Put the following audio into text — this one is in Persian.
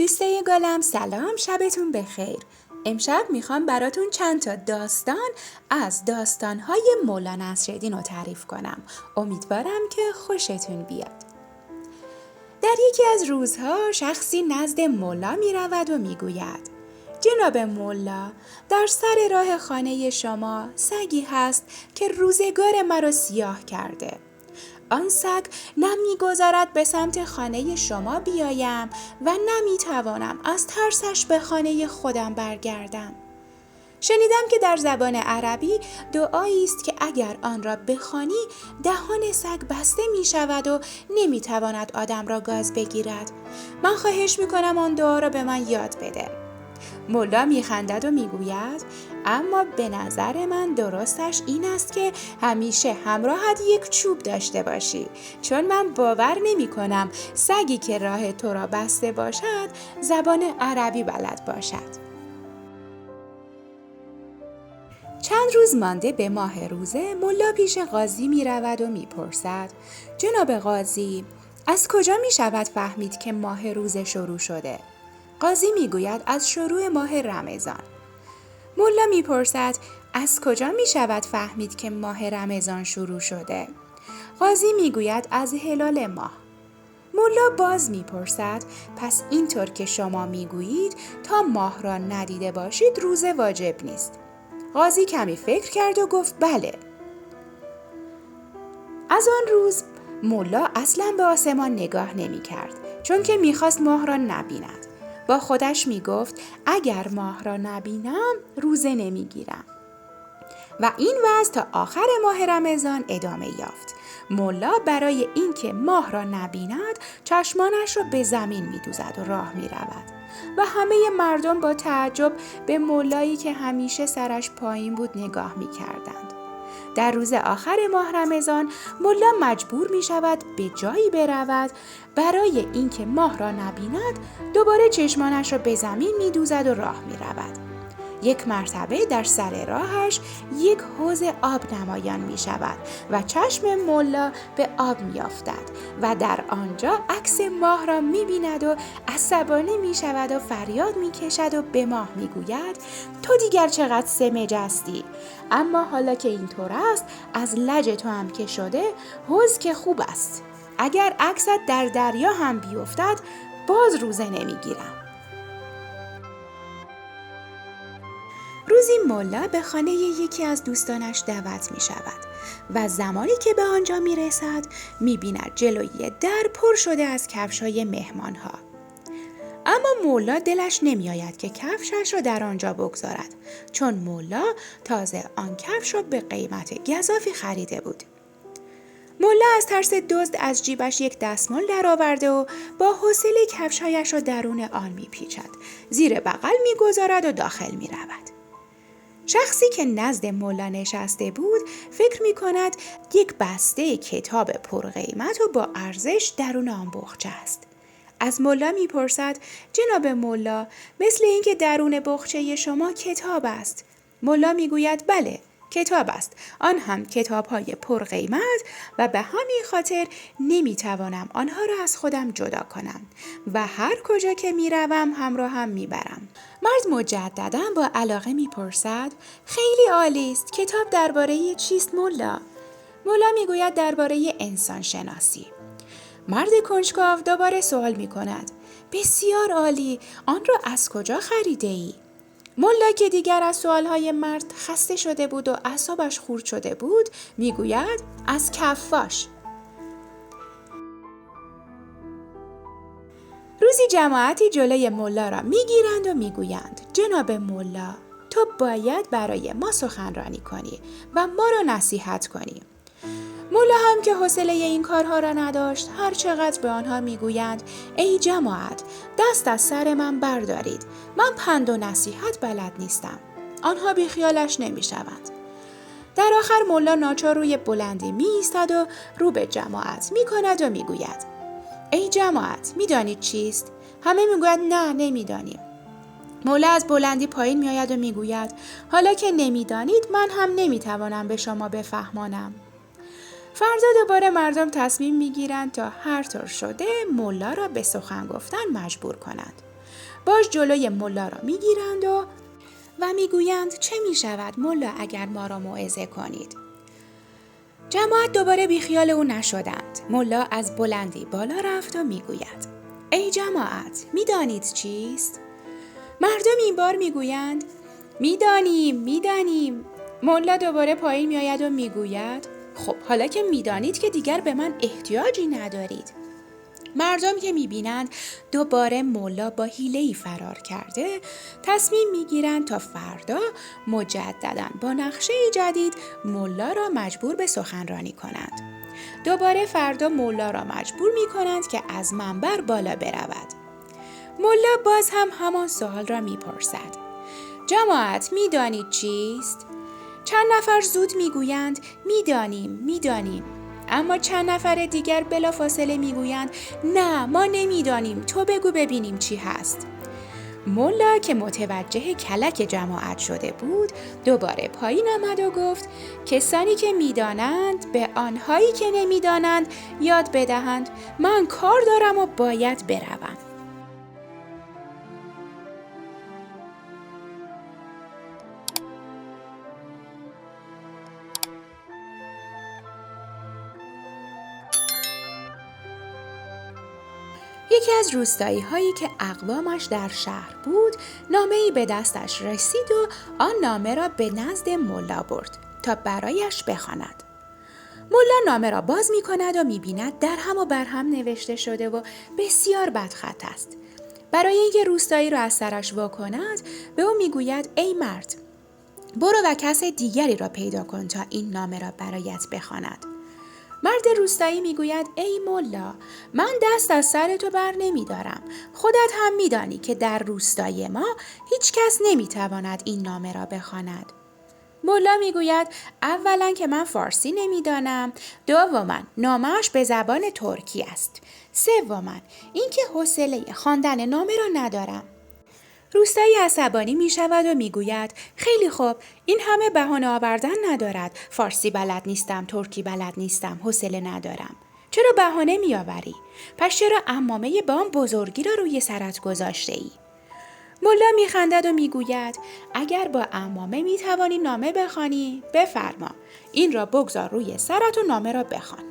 دوستای گلم سلام، شبتون بخیر. امشب میخوام براتون چند تا داستان از داستانهای مولا نصرالدین رو تعریف کنم. امیدوارم که خوشتون بیاد. در یکی از روزها شخصی نزد مولا میرود و میگوید: جناب مولا، در سر راه خانه شما سگی هست که روزگار مرا سیاه کرده. آن سگ نمی‌گذارد به سمت خانه شما بیایم و نمی‌توانم از ترسش به خانه خودم برگردم. شنیدم که در زبان عربی دعایی است که اگر آن را بخوانی دهان سگ بسته می شود و نمی تواند آدم را گاز بگیرد. من خواهش می کنم آن دعا را به من یاد بده. مولا می خندد و می گوید: اما به نظر من درستش این است که همیشه همراهت یک چوب داشته باشی، چون من باور نمی کنم سگی که راه تو را بسته باشد زبان عربی بلد باشد. چند روز مانده به ماه روزه، مولا پیش قاضی می رود و می پرسد: جناب قاضی، از کجا می شود فهمید که ماه روزه شروع شده؟ قاضی می گوید: از شروع ماه رمضان. مولا می پرسد: از کجا می شود فهمید که ماه رمضان شروع شده؟ قاضی می گوید: از هلال ماه. مولا باز می پرسد: پس اینطور که شما می گویید تا ماه را ندیده باشید روزه واجب نیست؟ قاضی کمی فکر کرد و گفت: بله. از آن روز مولا اصلا به آسمان نگاه نمی کرد، چون که می خواست ماه را نبیند. با خودش می گفت: اگر ماه را نبینم روزه نمی گیرم. و این وضع تا آخر ماه رمضان ادامه یافت. مولا برای اینکه ماه را نبیند چشمانش را به زمین می دوزد و راه می رود. و همه مردم با تعجب به مولایی که همیشه سرش پایین بود نگاه می کردند. در روز آخر ماه رمضان مولا مجبور می شود به جایی برود برای اینکه ماه را نبیند. دوباره چشمانش را به زمین می دوزد و راه می رود. یک مرتبه در سر راهش یک حوض آب نمایان می شود و چشم مولا به آب می افتد و در آنجا عکس ماه را می بیند و عصبانی می شود و فریاد می کشد و به ماه می گوید: تو دیگر چقدر سمج هستی، اما حالا که اینطور است از لج تو هم که شده حوض که خوب است، اگر عکست در دریا هم بیفتد باز روزه نمی گیرم. روزی مولا به خانه یکی از دوستانش دعوت می شود و زمانی که به آنجا می رسد می بیند جلوی در پر شده از کفش‌های مهمان ها. اما مولا دلش نمی آید که کفشش را در آنجا بگذارد، چون مولا تازه آن کفش را به قیمت گزافی خریده بود. مولا از ترس دزد از جیبش یک دستمال درآورده و با حوصله کفش‌هایش را درون آن می پیچد، زیر بغل می گذارد و داخل می رود. شخصی که نزد مولا نشسته بود فکر می کند یک بسته کتاب پرقیمت و با ارزش درون آن بخچه است. از مولا می پرسد: جناب مولا، مثل اینکه درون بخچه شما کتاب است. مولا می گوید: بله، کتاب است، آن هم کتاب‌های پرقیمت و به همین خاطر نمی‌توانم آنها را از خودم جدا کنم و هر کجا که می‌روم همراهم می‌برم. مرد مجدداً با علاقه می‌پرسد: خیلی عالی است، کتاب درباره چیست مولا؟ مولا می‌گوید: درباره انسان شناسی. مرد کنجکاو دوباره سوال می‌کند: بسیار عالی، آن را از کجا خریده‌ای؟ مولا که دیگر از سوالهای مرد خسته شده بود و اعصابش خورد شده بود میگوید: از کفاش. روزی جماعتی جلوی مولا را میگیرند و میگویند: جناب مولا، تو باید برای ما سخنرانی کنی و ما را نصیحت کنی. مولا هم که حوصله این کارها را نداشت هر چقدر به آنها میگویند: ای جماعت، دست از سر من بردارید، من پند و نصیحت بلد نیستم، آنها بیخیالش نمیشوند. در آخر مولا ناچار روی بلندی می ایستد و رو به جماعت می کند و می گوید: ای جماعت، می دانید چیست؟ همه می گوید: نه، نمیدانیم. مولا از بلندی پایین می آید و می گوید: حالا که نمیدانید من هم نمیتوانم به شما بفهمانم. فردا دوباره مردم تصمیم میگیرند تا هر طور شده مولا را به سخن گفتن مجبور کنند. باش جلوی ملا را میگیرند و میگویند چه میشود ملا اگر ما را موعظه کنید. جماعت دوباره بیخیال او نشدند. ملا از بلندی بالا رفت و میگوید ای جماعت، میدانید چیست؟ مردم این بار میگویند میدانیم. ملا دوباره پایین میآید و میگوید خب حالا که میدانید که دیگر به من احتیاجی ندارید. مردم که میبینند دوباره ملا با حیله‌ای فرار کرده، تصمیم میگیرند تا فردا مجدداً با نقشه جدید ملا را مجبور به سخنرانی کنند. دوباره فردا ملا را مجبور میکنند که از منبر بالا برود. ملا باز هم همان سوال را میپرسد. جماعت میدانید چیست؟ چند نفر زود میگویند میدانیم. اما چند نفر دیگر بلافاصله میگویند نه ما نمیدانیم، تو بگو ببینیم چی هست. ملا که متوجه کلک جماعت شده بود دوباره پایین آمد و گفت کسانی که میدانند به آنهایی که نمیدانند یاد بدهند. من کار دارم و باید بروم. یکی از روستایی‌هایی که اقوامش در شهر بود نامه‌ای به دستش رسید و آن نامه را به نزد ملا برد تا برایش بخواند. ملا نامه را باز می‌کند و می‌بیند در هم و بر هم نوشته شده و بسیار بدخط است. برای اینکه روستایی را از سرش وا کند به او می‌گوید ای مرد، برو و کس دیگری را پیدا کن تا این نامه را برایت بخواند. مرد روستایی میگوید ای ملا، من دست از سر تو بر نمیدارم. خودت هم میدانی که در روستای ما هیچ کس نمیتواند این نامه را بخواند. ملا میگوید اولا که من فارسی نمیدانم، دوما نامه‌اش به زبان ترکی است، سوما اینکه حوصله خواندن نامه را ندارم. روستایی عصبانی می شود و می گوید خیلی خوب، این همه بهانه آوردن ندارد. فارسی بلد نیستم، ترکی بلد نیستم، حوصله ندارم. چرا بهانه می آوری؟ پس چرا عمامه بام بزرگی را روی سرت گذاشته ای؟ ملا می خندد و می گوید اگر با عمامه می توانی نامه بخوانی، بفرما. این را بگذار روی سرت و نامه را بخوان.